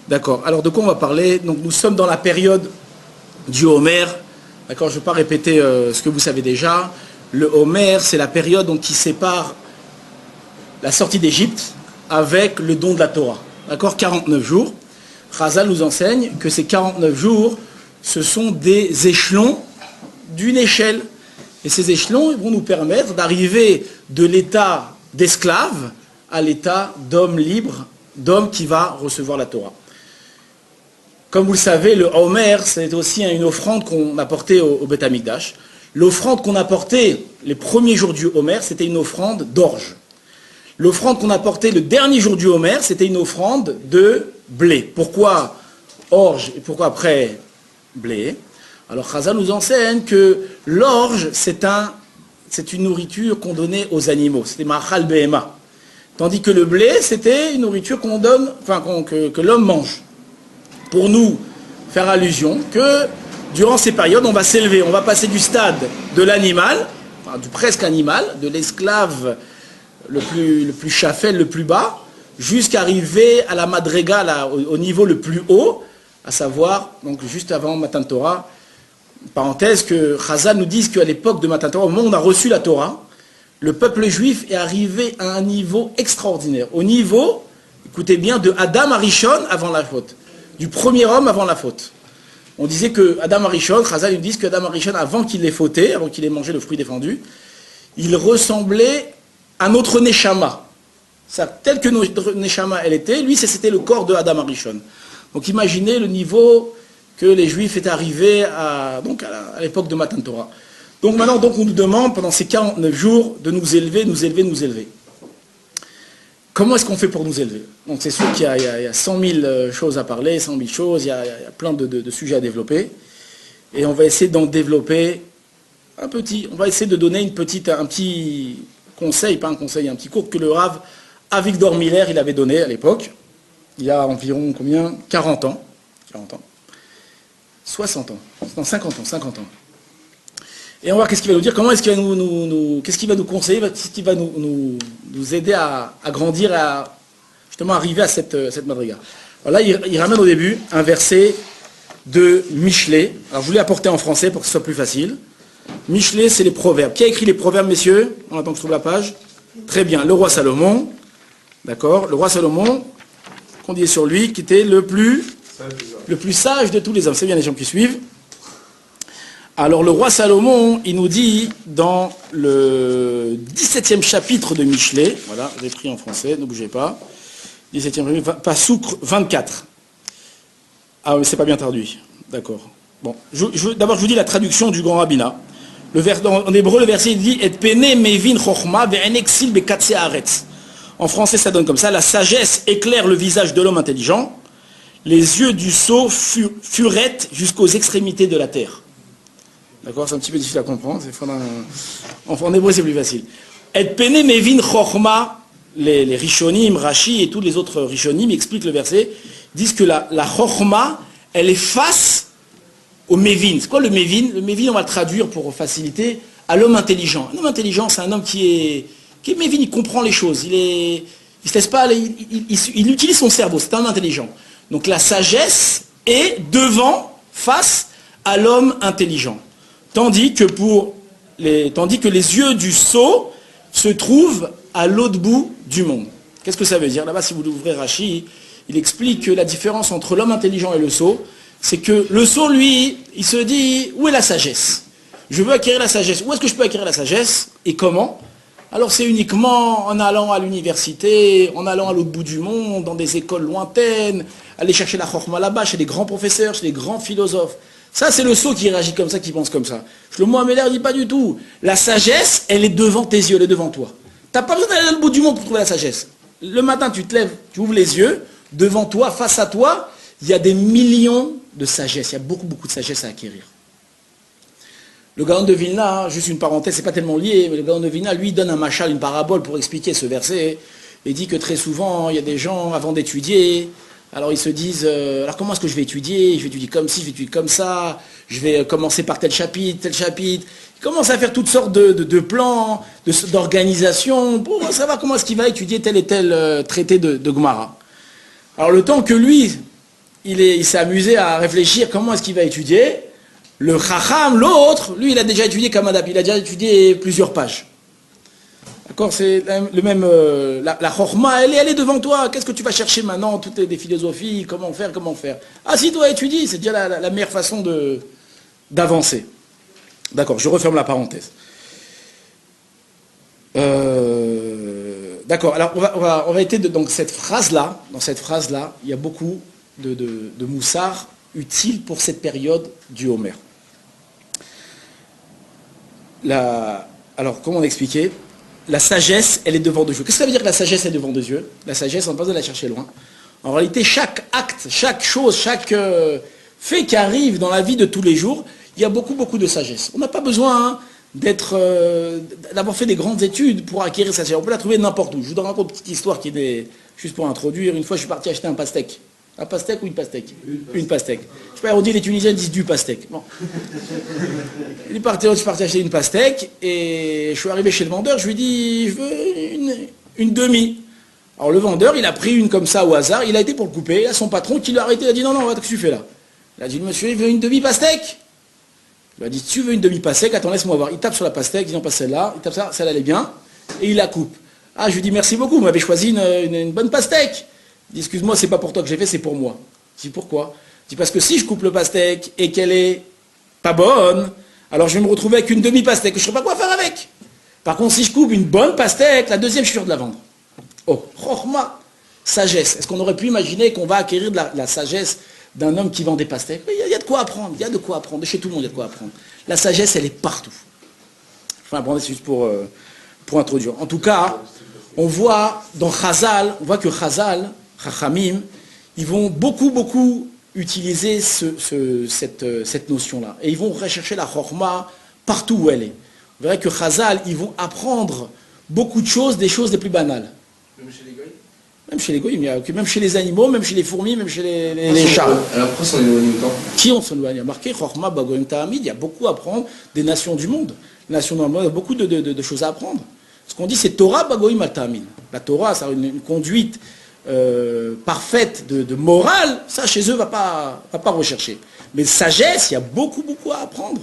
D'accord. Alors de quoi on va parler? Donc nous sommes dans la période du Homer. D'accord. Je ne vais pas répéter ce que vous savez déjà. Le Homer, c'est la période donc, qui sépare la sortie d'Égypte avec le don de la Torah. D'accord. 49 jours. Chazal nous enseigne que ces 49 jours, ce sont des échelons d'une échelle. Et ces échelons vont nous permettre d'arriver de l'état d'esclave à l'état d'homme libre, d'homme qui va recevoir la Torah. Comme vous le savez, le Homer, c'est aussi une offrande qu'on apportait au Beth Amikdash. L'offrande qu'on apportait les premiers jours du Homer, c'était une offrande d'orge. L'offrande qu'on apportait le dernier jour du Homer, c'était une offrande de blé. Pourquoi orge et pourquoi après blé? Alors Chazal nous enseigne que l'orge, c'est une nourriture qu'on donnait aux animaux. C'était ma'achal behema. Tandis que le blé, c'était une nourriture qu'on donne, que l'homme mange. Pour nous faire allusion que durant ces périodes, on va s'élever, on va passer du stade de l'animal, enfin, du presque animal, de l'esclave le plus chafel, le plus bas, jusqu'à arriver à la madrega, au niveau le plus haut, à savoir, donc juste avant Matan Torah, parenthèse que Chazal nous dit qu'à l'époque de Matan Torah, au moment où on a reçu la Torah, le peuple juif est arrivé à un niveau extraordinaire. Au niveau, écoutez bien, de Adam Arishon avant la faute. Du premier homme avant la faute. On disait que Adam Arishon, Chazal nous dit que Adam Arishon, avant qu'il ait fauté, avant qu'il ait mangé le fruit défendu, il ressemblait à notre Neshama. Tel que notre Neshama elle était, lui c'était le corps de Adam Arishon. Donc imaginez le niveau que les Juifs étaient arrivés à l'époque de Matan Torah. Donc maintenant, on nous demande, pendant ces 49 jours, de nous élever, nous élever, nous élever. Comment est-ce qu'on fait pour nous élever? Donc c'est sûr qu'il y a 100 000 choses à parler, 100 000 choses, il y a plein de sujets à développer. Et on va essayer d'en développer on va essayer de donner un petit conseil, pas un conseil, un petit cours que le Rav Avigdor Miller, il avait donné à l'époque, il y a environ combien? 40 ans. 60 ans, non 50 ans. Et on va voir qu'est-ce qu'il va nous dire, comment est-ce qu'il va qu'est-ce qu'il va nous conseiller, qu'est-ce qui va nous aider à grandir, à justement arriver à cette madriga. Alors là, il ramène au début un verset de Michelet. Alors je voulais apporter en français pour que ce soit plus facile. Michelet, c'est les proverbes. Qui a écrit les proverbes, messieurs? On attend que je trouve la page. Très bien, le roi Salomon. D'accord, le roi Salomon, qu'on dit sur lui, qui était le plus sage de tous les hommes. C'est bien les gens qui suivent. Alors le roi Salomon, il nous dit dans le 17e chapitre de Michelet, voilà, j'ai pris en français, ne bougez pas, 17e chapitre, Passouk 24. Ah oui, c'est pas bien traduit, d'accord. Bon, d'abord je vous dis la traduction du grand rabbinat. En hébreu, le verset il dit « Et pene mevin chochma ve'enexil bekatse haaretz ». En français, ça donne comme ça, la sagesse éclaire le visage de l'homme intelligent, les yeux du sot furettent jusqu'aux extrémités de la terre. D'accord, c'est un petit peu difficile à comprendre. En hébreu, c'est plus facile. Et pene mevin chochma, les rishonim, Rashi et tous les autres rishonim expliquent le verset, disent que la chochma, elle est face au mevin. C'est quoi le mevin? Le mevin, on va le traduire pour faciliter, à l'homme intelligent. Un homme intelligent, c'est un homme qui est mevin, il comprend les choses. Il se laisse pas aller, il utilise son cerveau, c'est un homme intelligent. Donc la sagesse est face à l'homme intelligent. Tandis que les yeux du sot se trouvent à l'autre bout du monde. Qu'est-ce que ça veut dire? Là-bas, si vous ouvrez Rashi, il explique que la différence entre l'homme intelligent et le sot, c'est que le sot, lui, il se dit, où est la sagesse? Je veux acquérir la sagesse. Où est-ce que je peux acquérir la sagesse? Et comment? Alors c'est uniquement en allant à l'université, en allant à l'autre bout du monde, dans des écoles lointaines, aller chercher la chokhma là-bas, chez les grands professeurs, chez les grands philosophes. Ça, c'est le sot qui réagit comme ça, qui pense comme ça. Shlomo Ameler dit pas du tout. La sagesse, elle est devant tes yeux, elle est devant toi. Tu n'as pas besoin d'aller à l'autre bout du monde pour trouver la sagesse. Le matin, tu te lèves, tu ouvres les yeux, devant toi, face à toi, il y a des millions de sagesse. Il y a beaucoup, beaucoup de sagesse à acquérir. Le Gaon de Vilna, juste une parenthèse, c'est pas tellement lié, mais le Gaon de Vilna, lui, donne un machal, une parabole pour expliquer ce verset. Il dit que très souvent, il y a des gens, avant d'étudier, alors ils se disent, alors comment est-ce que je vais étudier? Je vais étudier comme ci, je vais étudier comme ça, je vais commencer par tel chapitre, tel chapitre. Il commence à faire toutes sortes de plans, d'organisations, pour savoir comment est-ce qu'il va étudier tel et tel traité de Gemara. Alors le temps que lui il s'est amusé à réfléchir comment est-ce qu'il va étudier. Le Chacham, l'autre, lui, il a déjà étudié Kamadab, il a déjà étudié plusieurs pages. D'accord, c'est le même. La Chorma, elle est devant toi. Qu'est-ce que tu vas chercher maintenant? Toutes des philosophies, comment faire, comment faire. Ah, si toi étudies, c'est déjà la meilleure façon d'avancer. D'accord, je referme la parenthèse. D'accord, alors on va être dans cette phrase-là, il y a beaucoup de moussard utile pour cette période du Homer. Alors, comment expliquer? La sagesse, elle est devant Dieu. Qu'est-ce que ça veut dire que la sagesse est devant Dieu? La sagesse, on n'a pas besoin de la chercher loin. En réalité, chaque acte, chaque chose, chaque fait qui arrive dans la vie de tous les jours, il y a beaucoup de sagesse. On n'a pas besoin d'avoir fait des grandes études pour acquérir sa sagesse. On peut la trouver n'importe où. Je vous raconte une petite histoire qui est juste pour introduire. Une fois, je suis parti acheter un pastèque. Un pastèque ou une pastèque? Une pastèque. Je sais pas, on dit les Tunisiens disent du pastèque. Bon. Je suis parti acheter une pastèque et je suis arrivé chez le vendeur, je lui ai dit, je veux une demi. Alors le vendeur, il a pris une comme ça au hasard, il a été pour le couper, il a son patron qui l'a arrêté, il a dit non, qu'est-ce que tu fais là? Il a dit, monsieur, il veut une demi-pastèque. Il lui a dit, si tu veux une demi-pastèque, attends, laisse-moi voir. Il tape sur la pastèque, il dit non, pas celle-là, il tape ça, celle-là elle est bien, et il la coupe. Ah, je lui dis merci beaucoup, vous m'avez choisi une bonne pastèque. Il dit, excuse-moi, c'est pas pour toi que j'ai fait, c'est pour moi. Je dis, pourquoi? Je dis, parce que si je coupe le pastèque et qu'elle est pas bonne, alors je vais me retrouver avec une demi-pastèque que je ne saurais pas quoi faire avec. Par contre, si je coupe une bonne pastèque, la deuxième, je suis sûr de la vendre. Oh, chorma, sagesse. Est-ce qu'on aurait pu imaginer qu'on va acquérir de la sagesse d'un homme qui vend des pastèques? Il y a de quoi apprendre, il y a de quoi apprendre. Chez tout le monde, il y a de quoi apprendre. La sagesse, elle est partout. Enfin, bon, c'est juste pour introduire. En tout cas, on voit dans Chazal, on voit que Chazal, Chachamim, ils vont beaucoup utiliser cette notion-là. Et ils vont rechercher la chorma partout où elle est. Vous verrez que Chazal, ils vont apprendre beaucoup de choses, des choses les plus banales. Même chez les goïs? Même chez les goïs, même chez les animaux, même chez les fourmis, même chez les chats. Alors pourquoi s'en éloigne autant? Qui on s'en éloigne? Il y a marqué chorma bagoim ta'amid, il y a beaucoup à apprendre des nations du monde. Les nations dans le monde, il y a beaucoup de choses à apprendre. Ce qu'on dit, c'est Torah bagoim ta'amid. La Torah, c'est une conduite parfaite de morale, ça chez eux va pas rechercher. Mais sagesse, il y a beaucoup à apprendre.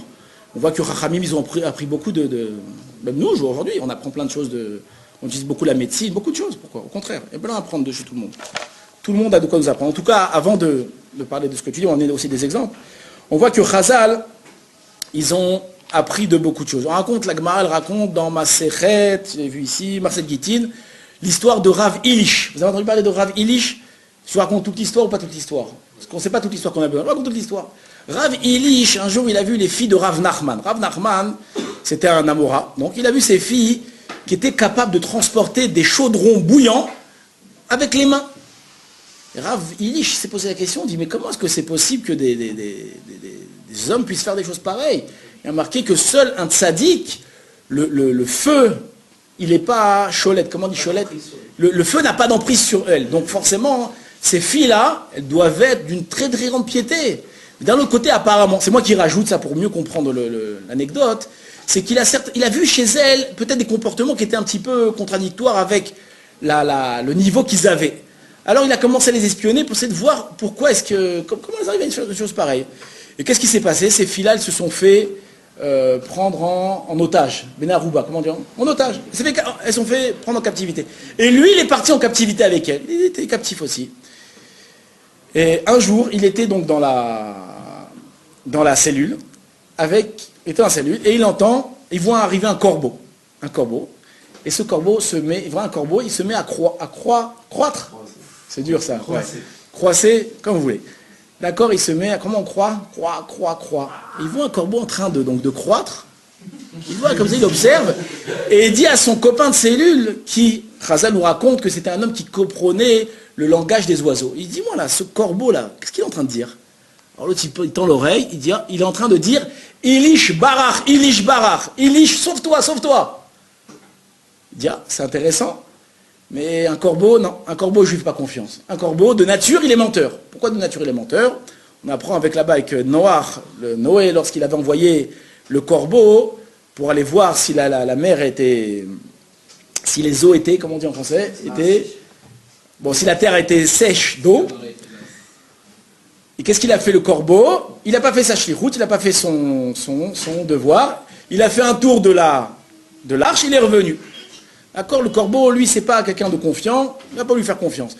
On voit que Chachamim, ils ont appris beaucoup même nous aujourd'hui, on apprend plein de choses, on utilise beaucoup la médecine, beaucoup de choses. Pourquoi? Au contraire, il y a plein à apprendre de chez tout le monde. Tout le monde a de quoi nous apprendre. En tout cas, avant de parler de ce que tu dis, on a aussi des exemples. On voit que Chazal, ils ont appris de beaucoup de choses. On raconte, la Gemara, elle raconte dans Masechet, je l'ai vu ici, Marcel Gittin, l'histoire de Rav Ilish. Vous avez entendu parler de Rav Ilish? Je vous raconte toute l'histoire ou pas toute l'histoire? Parce qu'on ne sait pas toute l'histoire qu'on a besoin. Je raconte toute l'histoire. Rav Ilish, un jour, il a vu les filles de Rav Nachman. Rav Nachman, c'était un Amora. Donc, il a vu ces filles qui étaient capables de transporter des chaudrons bouillants avec les mains. Et Rav Ilish s'est posé la question, il dit, mais comment est-ce que c'est possible que des hommes puissent faire des choses pareilles? Il a marqué que seul un tzaddik, le feu, il n'est pas cholette. Comment on dit cholette? Le feu n'a pas d'emprise sur elle. Donc forcément, ces filles-là, elles doivent être d'une très grande piété. D'un autre côté, apparemment, c'est moi qui rajoute ça pour mieux comprendre l'anecdote, c'est qu'il a vu chez elles peut-être des comportements qui étaient un petit peu contradictoires avec le niveau qu'ils avaient. Alors il a commencé à les espionner pour essayer de voir comment elles arrivent à faire des choses pareilles. Et qu'est-ce qui s'est passé? Ces filles-là, elles se sont fait prendre en otage. Benarouba, comment dire? En otage. Elles sont fait prendre en captivité. Et lui, il est parti en captivité avec elles. Il était captif aussi. Et un jour, il était donc dans la cellule, il voit arriver un corbeau. Et ce corbeau il voit un corbeau, il se met à croître. C'est dur ça. Croisser, comme vous voulez. D'accord, il se met à, comment on croit? Croix. Il voit un corbeau en train de croître. Il voit comme ça, il observe. Et il dit à son copain de cellule, qui, Chazal nous raconte que c'était un homme qui comprenait le langage des oiseaux. Il dit, moi là, ce corbeau-là, qu'est-ce qu'il est en train de dire? Alors l'autre, il tend l'oreille, il est en train de dire, Ilish barach, Ilish, sauve-toi. Il dit, c'est intéressant. Mais un corbeau, non, un corbeau, je lui fais pas confiance. Un corbeau, de nature, il est menteur. Pourquoi de nature, il est menteur? On apprend avec Noé, lorsqu'il avait envoyé le corbeau pour aller voir si la mer était, si les eaux étaient, comment on dit en français, si la terre était sèche d'eau. Et qu'est-ce qu'il a fait le corbeau? Il n'a pas fait sa shlichut, il n'a pas fait son devoir. Il a fait un tour de l'arche, il est revenu. D'accord? Le corbeau, lui, c'est pas quelqu'un de confiant, il ne va pas lui faire confiance.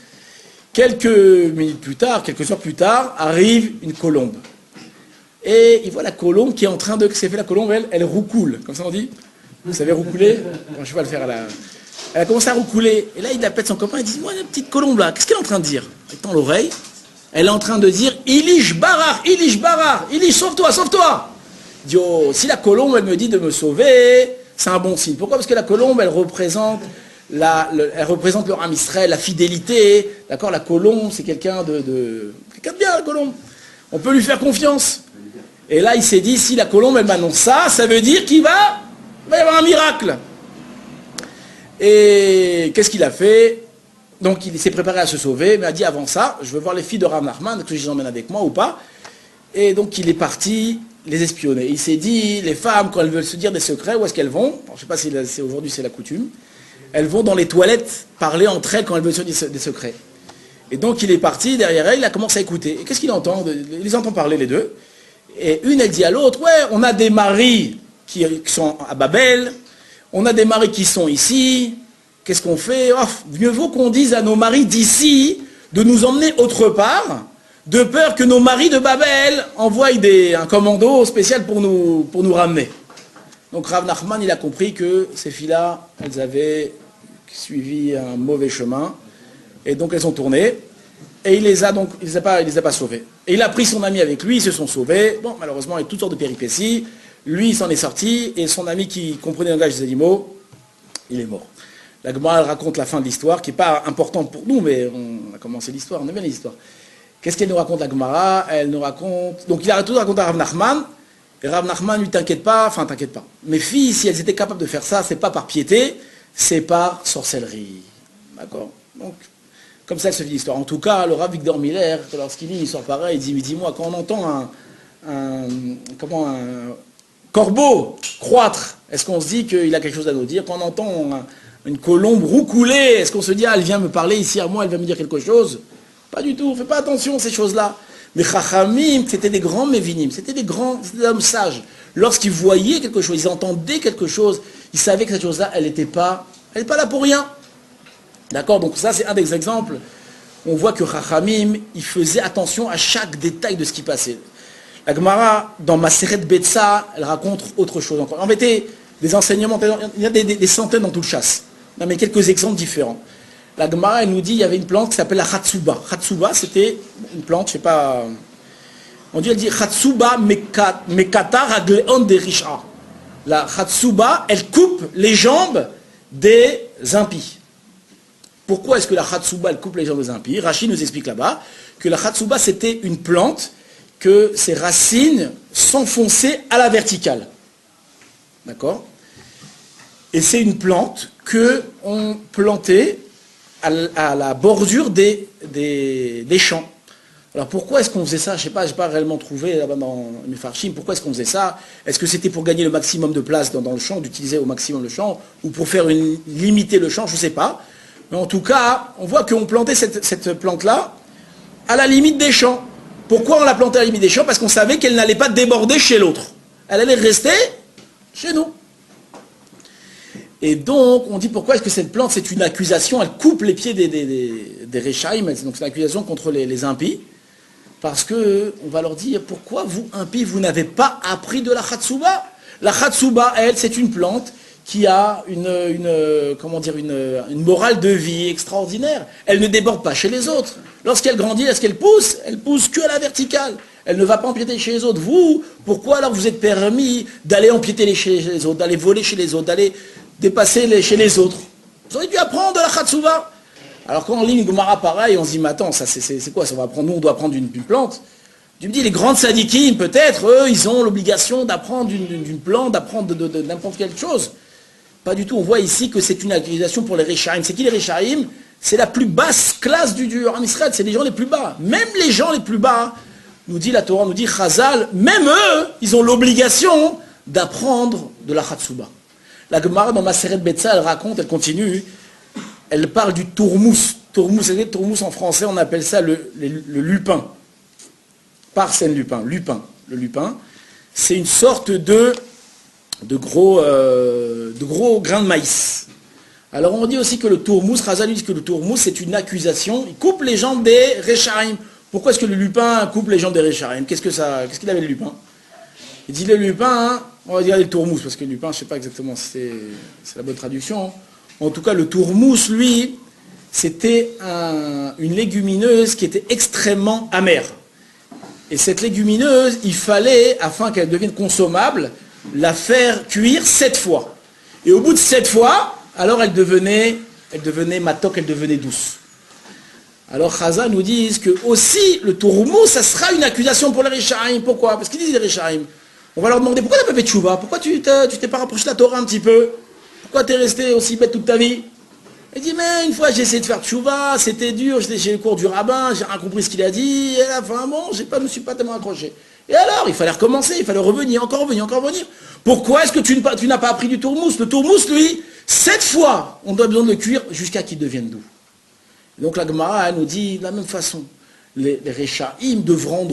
Quelques minutes plus tard, quelques heures plus tard, arrive une colombe. Et il voit la colombe qui est en train de... Qu'est-ce qu'elle fait la colombe? Elle roucoule, comme ça on dit. Vous savez roucouler? Bon, je vais pas le faire à la... Elle a commencé à roucouler. Et là, il appelle son copain, il dit, moi, la petite colombe là, qu'est-ce qu'elle est en train de dire? Il tend l'oreille. Elle est en train de dire, Ilish barar, Ilish, sauve-toi, sauve-toi. Il dit, oh, si la colombe, elle me dit de me sauver, c'est un bon signe. Pourquoi? Parce que la colombe, elle représente le Ham Israël, la fidélité. D'accord? La colombe, c'est quelqu'un quelqu'un de bien, la colombe. On peut lui faire confiance. Et là, il s'est dit, si la colombe, elle m'annonce ça, ça veut dire qu'il va y avoir un miracle. Et qu'est-ce qu'il a fait? Donc, il s'est préparé à se sauver, mais a dit, avant ça, je veux voir les filles de Rav Nachman, que je les emmène avec moi ou pas. Et donc, il est parti les espionner. Il s'est dit, les femmes, quand elles veulent se dire des secrets, où est-ce qu'elles vont? Alors, je ne sais pas si aujourd'hui c'est la coutume. Elles vont dans les toilettes parler entre elles quand elles veulent se dire des secrets. Et donc, il est parti derrière elle, il a commencé à écouter. Et qu'est-ce qu'il entend? Il les entend parler, les deux. Et une, elle dit à l'autre, ouais, on a des maris qui sont à Babel, on a des maris qui sont ici, qu'est-ce qu'on fait? Oh, mieux vaut qu'on dise à nos maris d'ici de nous emmener autre part, de peur que nos maris de Babel envoient un commando spécial pour nous ramener. Donc Rav Nachman, il a compris que ces filles-là, elles avaient suivi un mauvais chemin, et donc elles ont tourné. Et il les a pas sauvés. Et il a pris son ami avec lui, ils se sont sauvés. Bon, malheureusement, il y a toutes sortes de péripéties. Lui, il s'en est sorti, et son ami qui comprenait le langage des animaux, il est mort. La Gemara, elle raconte la fin de l'histoire, qui n'est pas importante pour nous, mais on a commencé l'histoire, on aime bien les histoires. Qu'est-ce qu'elle nous raconte, la Gemara? Elle nous raconte... Donc il a tout raconté à Rav Nachman, et Rav Nachman lui, t'inquiète pas. Mes filles, si elles étaient capables de faire ça, c'est pas par piété, c'est par sorcellerie. D'accord? Donc... Comme ça, elle se vit l'histoire. En tout cas, le Rav Victor Miller, lorsqu'il lit une histoire pareille, il dit, mais dis-moi, quand on entend un corbeau croître, est-ce qu'on se dit qu'il a quelque chose à nous dire? Quand on entend une colombe roucouler, est-ce qu'on se dit, ah, elle vient me parler ici à moi, elle va me dire quelque chose? Pas du tout, fais pas attention à ces choses-là. Mais Chachamim, c'était des grands mévinim, c'était des hommes sages. Lorsqu'ils voyaient quelque chose, ils entendaient quelque chose, ils savaient que cette chose-là, elle n'est pas là pour rien. D'accord? Donc ça, c'est un des exemples. On voit que Chachamim, il faisait attention à chaque détail de ce qui passait. La Gemara, dans Maseret Betsa, elle raconte autre chose encore. En fait, des enseignements, il y a des centaines dans tout le chasse. Non, mais quelques exemples différents. La Gemara, elle nous dit, il y avait une plante qui s'appelle la Chatsuba. Chatsuba, c'était une plante, je sais pas... elle dit Chatsuba mekata ragleon de Risha. La Chatsuba, elle coupe les jambes des impies. Pourquoi est-ce que la Chatsuba, elle coupe les jambes des impies? Rachid nous explique là-bas que la Chatsuba, c'était une plante que ses racines s'enfonçaient à la verticale. D'accord? Et c'est une plante qu'on plantait à la bordure des champs. Alors pourquoi est-ce qu'on faisait ça? Je n'ai pas réellement trouvé là-bas dans mes farchim. Pourquoi est-ce qu'on faisait ça? Est-ce que c'était pour gagner le maximum de place dans le champ, d'utiliser au maximum le champ, ou pour faire limiter le champ? Je ne sais pas. Mais en tout cas, on voit qu'on plantait cette plante-là à la limite des champs. Pourquoi on l'a plantée à la limite des champs? Parce qu'on savait qu'elle n'allait pas déborder chez l'autre. Elle allait rester chez nous. Et donc, on dit pourquoi est-ce que cette plante, c'est une accusation, elle coupe les pieds des Rechaim, donc c'est une accusation contre les impies. Parce qu'on va leur dire, pourquoi vous, impies, vous n'avez pas appris de la Chatsuba? La Chatsuba, elle, c'est une plante qui a une morale de vie extraordinaire. Elle ne déborde pas chez les autres. Lorsqu'elle grandit, est-ce qu'elle pousse? Elle pousse que à la verticale. Elle ne va pas empiéter chez les autres. Vous, pourquoi alors vous êtes permis d'aller empiéter chez les autres, d'aller voler chez les autres, d'aller dépasser chez les autres? Vous auriez dû apprendre de la Chatsuba. Alors quand on lit une Gemara pareil, on se dit, mais attends, ça c'est quoi? Ça va apprendre, nous on doit apprendre une plante. Tu me dis, les grandes sadikim, peut-être, eux, ils ont l'obligation d'apprendre d'une plante, d'apprendre de n'importe quelle chose. Pas du tout. On voit ici que c'est une accusation pour les Rechaim. C'est qui les Rechaim? C'est la plus basse classe du Ham Israël. C'est les gens les plus bas. Même les gens les plus bas, nous dit la Torah, nous dit Chazal, même eux, ils ont l'obligation d'apprendre de la Chatsuba. La Gemara dans Maseret Betsa, elle raconte, elle continue, elle parle du tourmous. Tourmous en français, on appelle ça le lupin. Parsen lupin, lupin. Le lupin, c'est une sorte de gros grains de maïs. Alors on dit aussi que le tourmous, Razal dit que le tourmous c'est une accusation, il coupe les jambes des Rechaim. Pourquoi est-ce que le lupin coupe les jambes des Rechaim? Qu'est-ce qu'il avait le lupin? Il dit le lupin, hein, on va dire le tourmous, parce que le lupin, je ne sais pas exactement si c'est la bonne traduction. En tout cas, le tourmous, lui, c'était une légumineuse qui était extrêmement amère. Et cette légumineuse, il fallait, afin qu'elle devienne consommable, la faire cuire 7 fois. Et au bout de 7 fois, alors elle devenait matok, elle devenait douce. Alors Chazal nous dit que aussi le tourmous, ça sera une accusation pour les Rechaim. Pourquoi? Parce qu'ils disent les Rechaim. On va leur demander pourquoi tu n'as pas fait tchouva? Pourquoi tu t'es pas rapproché de la Torah un petit peu? Pourquoi tu es resté aussi bête toute ta vie? Il dit mais une fois j'ai essayé de faire tchouva, c'était dur, j'étais chez le cours du rabbin, j'ai rien compris ce qu'il a dit, et à la fin bon, je me suis pas tellement accroché. Et alors, il fallait recommencer, il fallait revenir, encore revenir, encore revenir. Pourquoi est-ce que tu n'as pas appris du tourmous? Le tourmous, lui, 7 fois, on doit besoin de le cuire jusqu'à qu'il devienne doux. Donc la Gemara nous dit de la même façon, les Rechaim devront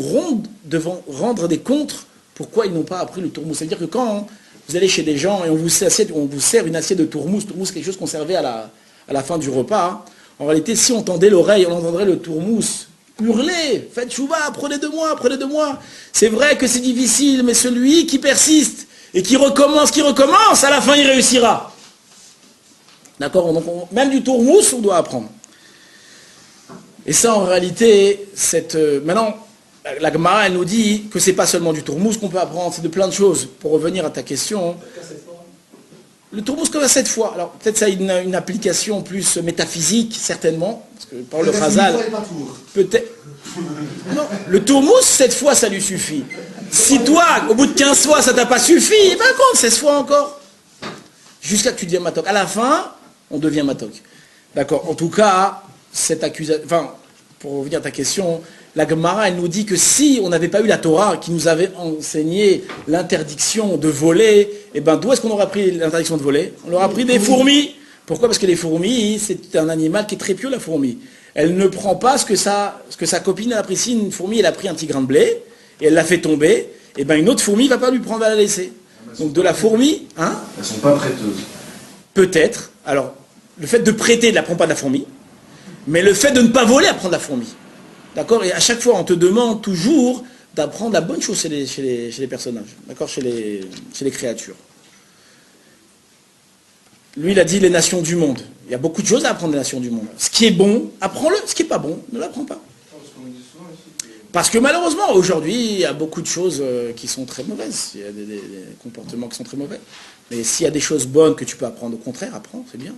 rendre des comptes pourquoi ils n'ont pas appris le tourmous. C'est-à-dire que quand vous allez chez des gens et on vous sert une assiette de tourmous, c'est quelque chose qu'on servait à la fin du repas, en réalité, si on tendait l'oreille, on entendrait le tourmous hurler, faites chouva, prenez de moi. C'est vrai que c'est difficile, mais celui qui persiste et qui recommence, à la fin il réussira. D'accord? Donc même du tourmous, on doit apprendre. Et ça, en réalité, maintenant, la Gemara, elle nous dit que c'est pas seulement du tourmous qu'on peut apprendre, c'est de plein de choses. Pour revenir à ta question, le tourmous comme à 7 fois. Alors peut-être ça a une application plus métaphysique, certainement, parce que par le Chazal, peut-être. Non, le tourmous 7 fois ça lui suffit. Si toi, au bout de 15 fois, ça t'a pas suffi, eh ben compte 16 fois encore. Jusqu'à que tu deviens matok. À la fin, on devient matok. D'accord. En tout cas, cette accusation. Enfin, pour revenir à ta question, la Gemara, elle nous dit que si on n'avait pas eu la Torah qui nous avait enseigné l'interdiction de voler, eh ben d'où est-ce qu'on aurait pris l'interdiction de voler? On aurait pris des fourmis. Pourquoi? Parce que les fourmis, c'est un animal qui est très pieux, la fourmi. Elle ne prend pas ce que sa copine a pris. Si une fourmi, elle a pris un petit grain de blé, et elle l'a fait tomber, et ben une autre fourmi ne va pas lui prendre à la laisser. Donc de la fourmi, hein? Elles ne sont pas prêteuses. Peut-être. Alors, le fait de prêter ne la prend pas de la fourmi, mais le fait de ne pas voler apprend de la fourmi. D'accord? Et à chaque fois, on te demande toujours d'apprendre la bonne chose chez les personnages. D'accord? Chez les créatures. Lui, il a dit les nations du monde. Il y a beaucoup de choses à apprendre des nations du monde. Ce qui est bon, apprends-le. Ce qui n'est pas bon, ne l'apprends pas. Parce que malheureusement, aujourd'hui, il y a beaucoup de choses qui sont très mauvaises. Il y a des comportements qui sont très mauvais. Mais s'il y a des choses bonnes que tu peux apprendre, au contraire, apprends, c'est bien.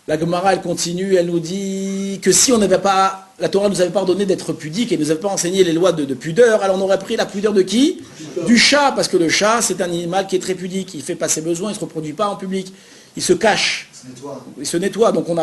La Gemara, elle continue, elle nous dit que si on n'avait pas, la Torah nous avait pas ordonné d'être pudique et nous avait pas enseigné les lois de pudeur, alors on aurait pris la pudeur de qui? Du chat, parce que le chat, c'est un animal qui est très pudique, il fait pas ses besoins, il ne se reproduit pas en public, il se cache, il se nettoie. Donc on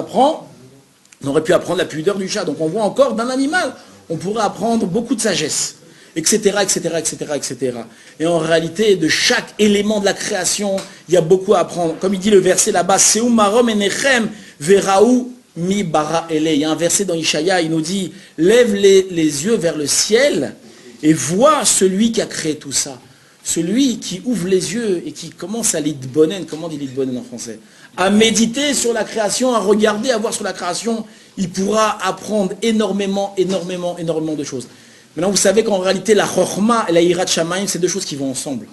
aurait pu apprendre la pudeur du chat. Donc on voit encore d'un animal, on pourrait apprendre beaucoup de sagesse, etc., etc., etc., etc. Et en réalité, de chaque élément de la création, il y a beaucoup à apprendre. Comme il dit le verset là-bas, Seu marom enechem veraou mi bara ele. Il y a un verset dans Ishaïa, il nous dit, lève les yeux vers le ciel et vois celui qui a créé tout ça. Celui qui ouvre les yeux et qui commence à l'idbonen, comment dit l'idbonen en français? À méditer sur la création, à regarder, à voir sur la création, il pourra apprendre énormément de choses. Maintenant, vous savez qu'en réalité, la chorma et la hirat shamayim, c'est deux choses qui vont ensemble.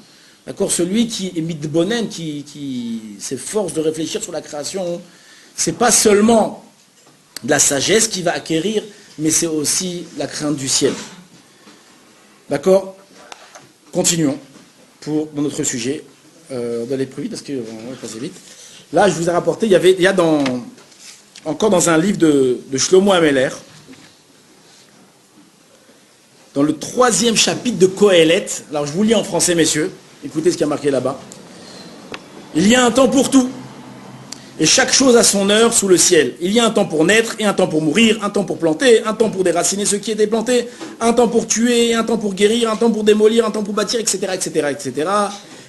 D'accord? Celui qui est mitbonen, qui s'efforce de réfléchir sur la création, c'est pas seulement de la sagesse qu'il va acquérir, mais c'est aussi la crainte du ciel. D'accord? Continuons dans notre sujet. On doit aller plus vite parce qu'on va passer vite. Là, je vous ai rapporté, il y a encore dans un livre de Shlomo Ameler, dans le 3e chapitre de Kohelet, alors je vous lis en français, messieurs, écoutez ce qui a marqué là-bas. Il y a un temps pour tout, et chaque chose a son heure sous le ciel. Il y a un temps pour naître, et un temps pour mourir, un temps pour planter, un temps pour déraciner ce qui était planté, un temps pour tuer, un temps pour guérir, un temps pour démolir, un temps pour bâtir, etc., etc., etc.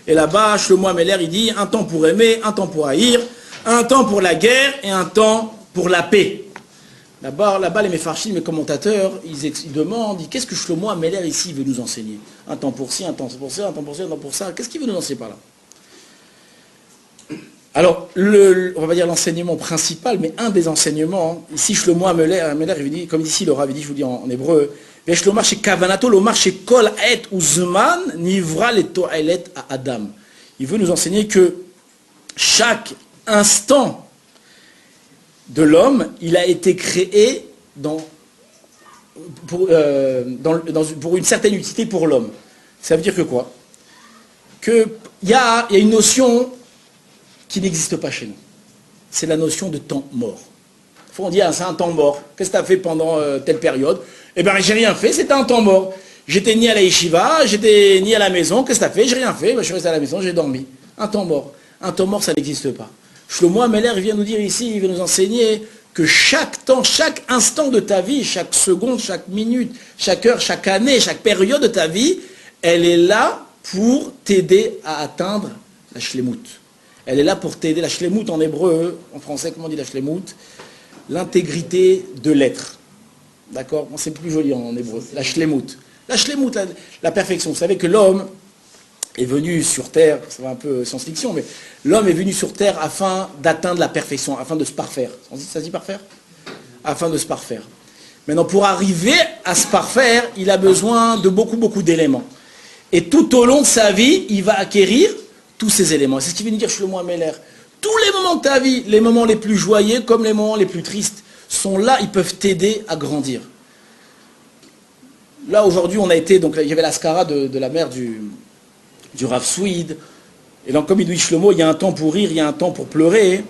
Et là-bas, Shlomo Ameler, il dit, un temps pour aimer, un temps pour haïr, un temps pour la guerre, et un temps pour la paix. Là-bas, les Mefarshim, les commentateurs, ils demandent, qu'est-ce que Shlomo Améler ici veut nous enseigner? Un temps pour ci, un temps pour ça, un temps pour ça, un temps pour ça. Qu'est-ce qu'il veut nous enseigner par là? Alors, on va pas dire l'enseignement principal, mais un des enseignements, ici Shlomo Améler, il dit, comme ici le Rav, il dit, je vous dis en hébreu, Veshlomar chez Kavanato, lomar chez Kol et Uzman, Nivra le Toelet à Adam. Il veut nous enseigner que chaque instant de l'homme, il a été créé pour une certaine utilité pour l'homme. Ça veut dire que quoi? Qu'il y a une notion qui n'existe pas chez nous. C'est la notion de temps mort. On dit, c'est un temps mort. Qu'est-ce que tu as fait pendant telle période? Eh bien, j'ai rien fait, c'était un temps mort. J'étais ni à la yeshiva, j'étais ni à la maison. Qu'est-ce que tu as fait? J'ai rien fait, je suis resté à la maison, j'ai dormi. Un temps mort. Un temps mort, ça n'existe pas. Shlomo Améler vient nous dire ici, il veut nous enseigner que chaque temps, chaque instant de ta vie, chaque seconde, chaque minute, chaque heure, chaque année, chaque période de ta vie, elle est là pour t'aider à atteindre la shlemut. Elle est là pour t'aider, la shlemut en hébreu, en français, comment on dit la shlemut? L'intégrité de l'être. D'accord? C'est plus joli en hébreu. La shlemut. La shlemut, la perfection. Vous savez que l'homme est venu sur Terre, ça va un peu science-fiction, mais l'homme est venu sur Terre afin d'atteindre la perfection, afin de se parfaire. Ça se dit parfaire? Afin de se parfaire. Maintenant, pour arriver à se parfaire, il a besoin de beaucoup d'éléments. Et tout au long de sa vie, il va acquérir tous ces éléments. C'est ce qui veut nous dire Shlomo Améler. Tous les moments de ta vie, les moments les plus joyeux comme les moments les plus tristes, sont là, ils peuvent t'aider à grandir. Là, aujourd'hui, on a été, donc il y avait l'ascara de la mère du Rav Swede. Et donc, comme il dit Shlomo, il y a un temps pour rire, il y a un temps pour pleurer.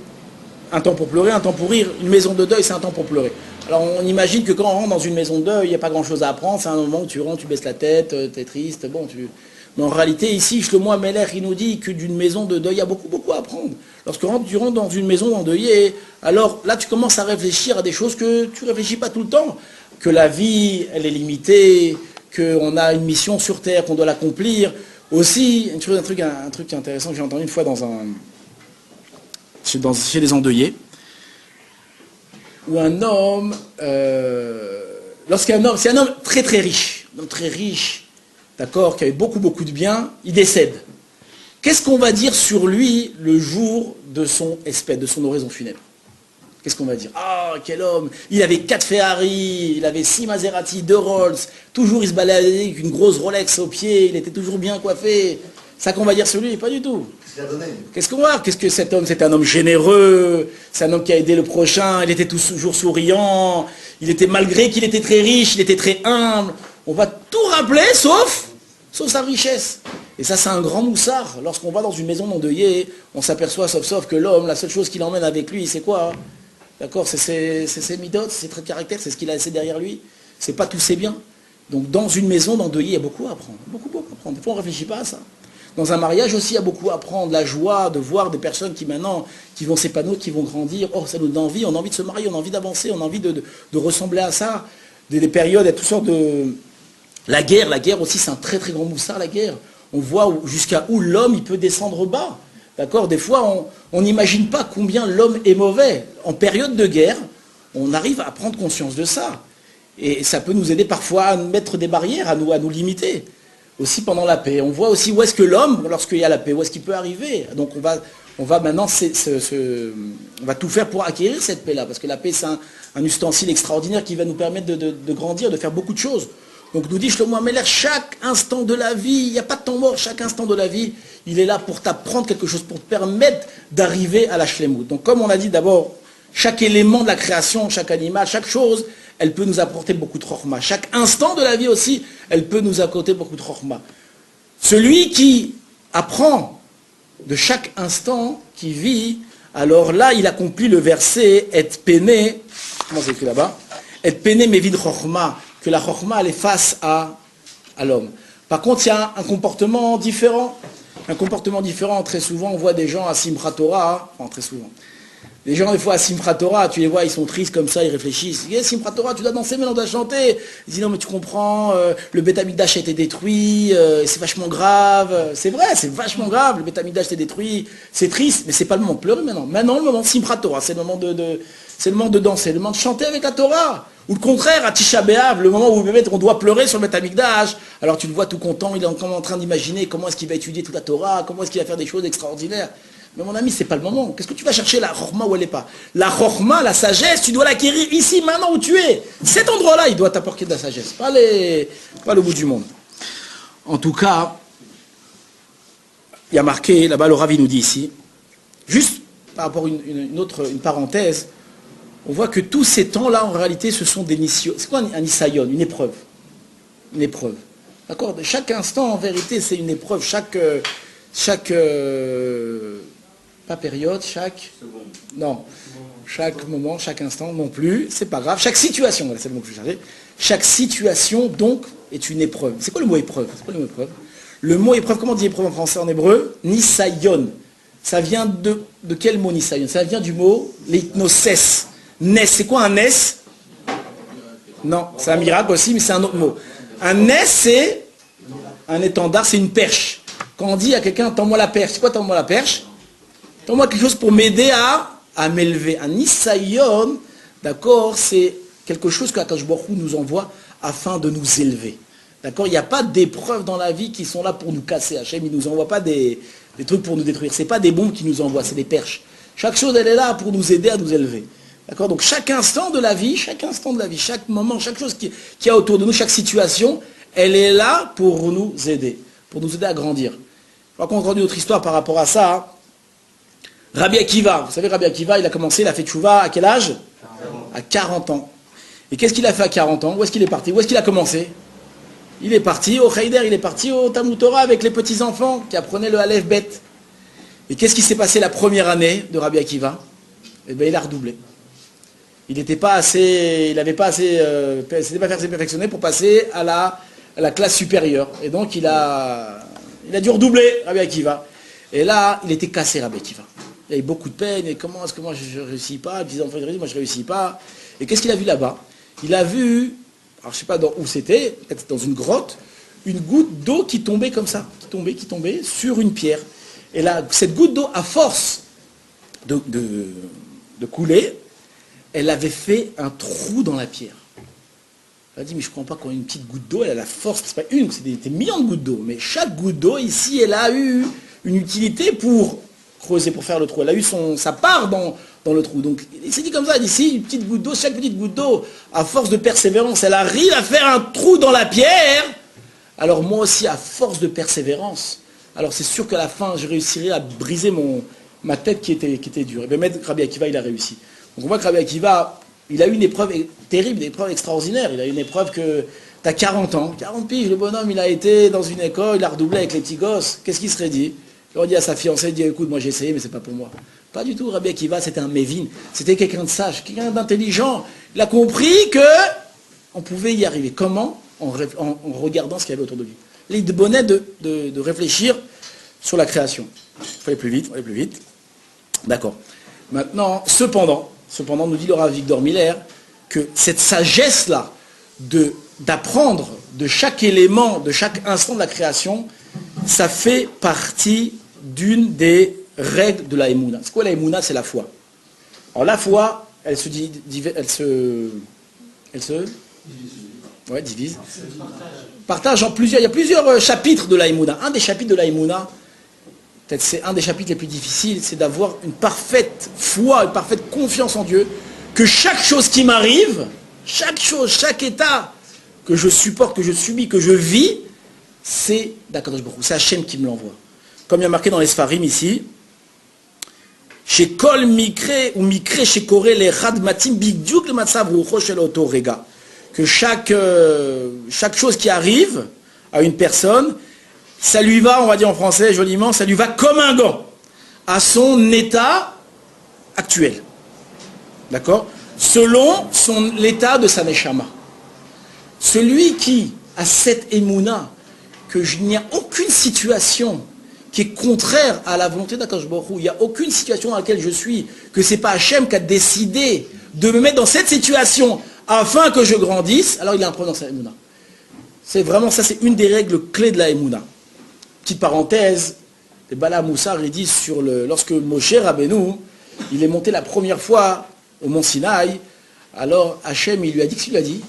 Un temps pour pleurer, un temps pour rire. Une maison de deuil, c'est un temps pour pleurer. Alors, on imagine que quand on rentre dans une maison de deuil, il n'y a pas grand-chose à apprendre. C'est un moment où tu rentres, tu baisses la tête, tu es triste. Bon, Mais en réalité, ici, Shlomo Améler, il nous dit que d'une maison de deuil, il y a beaucoup à apprendre. Lorsque tu rentres dans une maison endeuillée, alors là, tu commences à réfléchir à des choses que tu ne réfléchis pas tout le temps. Que la vie, elle est limitée, qu'on a une mission sur Terre, qu'on doit l'accomplir. Aussi, un truc intéressant que j'ai entendu une fois chez les endeuillés, où un homme, c'est un homme très riche, d'accord, qui avait beaucoup de biens, il décède. Qu'est-ce qu'on va dire sur lui le jour de son espèce, de son oraison funèbre? Qu'est-ce qu'on va dire? Ah, quel homme! Il avait 4 Ferrari, il avait 6 Maserati, 2 Rolls, toujours il se baladait avec une grosse Rolex au pied, il était toujours bien coiffé. Ça qu'on va dire sur lui? Pas du tout. Qu'est-ce qu'on va voir? Qu'est-ce que cet homme? C'est un homme généreux, c'est un homme qui a aidé le prochain, il était toujours souriant, malgré qu'il était très riche, il était très humble. On va tout rappeler sauf sa richesse. Et ça, c'est un grand moussard. Lorsqu'on va dans une maison endeuillée, on s'aperçoit, sauf que l'homme, la seule chose qu'il emmène avec lui, c'est quoi? D'accord? C'est ses midotes, ses traits de caractère, c'est ce qu'il a laissé derrière lui. C'est pas tous ses biens. Donc, dans une maison d'endeuillé, il y a beaucoup à apprendre. Beaucoup à apprendre. Des fois, on ne réfléchit pas à ça. Dans un mariage aussi, il y a beaucoup à apprendre. La joie de voir des personnes qui vont s'épanouir, qui vont grandir. Oh, ça nous donne envie. On a envie de se marier, on a envie d'avancer, on a envie de ressembler à ça. Des périodes, il y a toutes sortes de... La guerre aussi, c'est un très grand moussard, la guerre. On voit jusqu'à où l'homme il peut descendre bas. D'accord? Des fois, on n'imagine pas combien l'homme est mauvais. En période de guerre, on arrive à prendre conscience de ça. Et ça peut nous aider parfois à mettre des barrières, à nous limiter. Aussi pendant la paix. On voit aussi où est-ce que l'homme, lorsqu'il y a la paix, où est-ce qu'il peut arriver. Donc on va maintenant on va tout faire pour acquérir cette paix-là. Parce que la paix, c'est un ustensile extraordinaire qui va nous permettre de grandir, de faire beaucoup de choses. Donc nous dit Shlomo Améler, chaque instant de la vie, il n'y a pas de temps mort, chaque instant de la vie, il est là pour t'apprendre quelque chose, pour te permettre d'arriver à la shlemut. Donc comme on a dit d'abord, chaque élément de la création, chaque animal, chaque chose, elle peut nous apporter beaucoup de chorma. Chaque instant de la vie aussi, elle peut nous apporter beaucoup de chorma. Celui qui apprend de chaque instant, qui vit, alors là, il accomplit le verset « Et pene », comment c'est écrit là-bas? « Et pene mevid chorma », que la chorma, elle est face à l'homme. Par contre, il y a un comportement différent. Un comportement différent, très souvent, on voit des gens à Simchat Torah, enfin très souvent, Les gens, des fois, à Simchat Torah, tu les vois, ils sont tristes comme ça, ils réfléchissent. Ils disent, Simchat Torah, tu dois danser, mais on doit chanter. Ils disent, non, mais tu comprends, le Beth Amikdash a été détruit, c'est vachement grave. C'est vrai, c'est vachement grave, le Beth Amikdash a été détruit. C'est triste, mais c'est pas le moment de pleurer maintenant. Maintenant, le moment de Simchat Torah, c'est le moment c'est le moment de danser, le moment de chanter avec la Torah. Ou le contraire, à Tisha B'Av, le moment où on doit pleurer sur le Beth Amikdash. Alors tu le vois tout content, il est encore en train d'imaginer comment est-ce qu'il va étudier toute la Torah, comment est-ce qu'il va faire des choses extraordinaires. Mais mon ami, c'est pas le moment. Qu'est-ce que tu vas chercher la chorma où elle n'est pas? La chorma, la sagesse, tu dois l'acquérir ici, maintenant où tu es. Cet endroit-là, il doit t'apporter de la sagesse, pas le bout du monde. En tout cas, il y a marqué, là-bas, le Ravi nous dit ici, juste par rapport à une parenthèse, on voit que tous ces temps-là, en réalité, ce sont des missions. C'est quoi un isayon? Une épreuve. Une épreuve. D'accord? Chaque instant, en vérité, c'est une épreuve. Chaque pas période, chaque moment, chaque instant non plus, c'est pas grave. Chaque situation, voilà, c'est le mot que je cherchais. Chaque situation, donc, est une épreuve. C'est quoi le mot épreuve? C'est quoi le mot épreuve? Le mot épreuve, comment on dit épreuve en français, en hébreu? Nisayon. Ça vient de quel mot nisayon? Ça vient du mot leitnoses. Nes, c'est quoi un nes? Non, c'est un miracle aussi, mais c'est un autre mot. Un nes, c'est un étendard, c'est une perche. Quand on dit à quelqu'un, tends-moi la perche, c'est quoi tends-moi la perche? Tends-moi quelque chose pour m'aider à m'élever. Un Nisayon, d'accord, c'est quelque chose que Akadosh Baruch Hu nous envoie afin de nous élever. D'accord? Il n'y a pas d'épreuves dans la vie qui sont là pour nous casser. Hachem, il ne nous envoie pas des trucs pour nous détruire. Ce n'est pas des bombes qui nous envoient, c'est des perches. Chaque chose, elle est là pour nous aider à nous élever. D'accord? Donc chaque instant de la vie, chaque moment, chaque chose qui y a autour de nous, chaque situation, elle est là pour nous aider à grandir. Je raconte encore une autre histoire par rapport à ça. Rabbi Akiva, vous savez, Rabbi Akiva, il a fait tchouva à quel âge? 40. À 40 ans. Et qu'est-ce qu'il a fait à 40 ans? Où est-ce qu'il est parti? Où est-ce qu'il a commencé? Il est parti au Heider, il est parti au Talmud Torah avec les petits-enfants qui apprenaient le Aleph Bet. Et qu'est-ce qui s'est passé la première année de Rabbi Akiva? Eh bien, il a redoublé. Il n'était pas assez, s'était pas assez perfectionné pour passer à la classe supérieure. Et donc, il a dû redoubler, Rabbi Akiva. Et là, il était cassé, Rabbi Akiva. Il y avait beaucoup de peine. Et comment est-ce que moi, je ne réussis pas? Les petits enfants, ils disent, moi, je ne réussis pas. Et qu'est-ce qu'il a vu là-bas? Il a vu, alors je ne sais pas où c'était, peut-être dans une grotte, une goutte d'eau qui tombait comme ça, qui tombait sur une pierre. Et là, cette goutte d'eau, à force de couler, elle avait fait un trou dans la pierre. Elle a dit, mais je ne comprends pas, quand une petite goutte d'eau, elle a la force, c'est pas une, c'est des millions de gouttes d'eau, mais chaque goutte d'eau, ici, elle a eu une utilité pour creuser, pour faire le trou. Elle a eu sa part dans le trou. Donc, il s'est dit comme ça, d'ici, une petite goutte d'eau, chaque petite goutte d'eau, à force de persévérance, elle arrive à faire un trou dans la pierre. Alors moi aussi, à force de persévérance, alors c'est sûr qu'à la fin, je réussirai à briser ma tête qui était dure. Et bien, Rabbi Akiva, il a réussi. Donc on voit que Rabbi Akiva, il a eu une épreuve terrible, une épreuve extraordinaire. Il a eu une épreuve que tu as 40 ans, 40 piges, le bonhomme, il a été dans une école, il a redoublé avec les petits gosses. Qu'est-ce qu'il serait dit? Il aurait dit à sa fiancée, il dit, écoute, moi j'ai essayé, mais c'est pas pour moi. Pas du tout, Rabbi Akiva, c'était un mévin, c'était quelqu'un de sage, quelqu'un d'intelligent. Il a compris que on pouvait y arriver. Comment? En regardant ce qu'il y avait autour de lui. Il est bonnet de réfléchir sur la création. Il faut aller plus vite. D'accord. Maintenant, cependant, nous dit le Rav Victor Miller, que cette sagesse-là, d'apprendre de chaque élément, de chaque instant de la création, ça fait partie d'une des règles de la Emouna. C'est quoi la Emouna? C'est la foi. Alors la foi, elle se divise. Partage en plusieurs. Il y a plusieurs chapitres de la Emouna. Un des chapitres de la Emouna, peut-être c'est un des chapitres les plus difficiles, c'est d'avoir une parfaite foi, une parfaite confiance en Dieu, que chaque chose qui m'arrive, chaque chose, chaque état que je supporte, que je subis, que je vis, c'est d'Akadosh Baruch Hu, c'est Hachem qui me l'envoie. Comme il y a marqué dans les Sfarim ici, chez Kol Mikre ou Mikre chez Koré les Radmatim Bigduk le Matsav Rucho Shel Oto Rega. Que chaque chose qui arrive à une personne, ça lui va, on va dire en français joliment, ça lui va comme un gant à son état actuel. D'accord? Selon l'état de sa neshama. Celui qui a cette émouna, qu'il n'y a aucune situation qui est contraire à la volonté d'Akadosh Baruch Hu. Il n'y a aucune situation dans laquelle je suis que ce n'est pas Hachem qui a décidé de me mettre dans cette situation afin que je grandisse, alors il a un problème dans sa Emouna. C'est vraiment ça, c'est une des règles clés de la Emouna. Petite parenthèse, les Bala Moussar, ils disent lorsque Moshe Rabbeinu, il est monté la première fois au mont Sinaï, alors Hachem, il lui a dit, qu'est-ce qu'il lui a dit?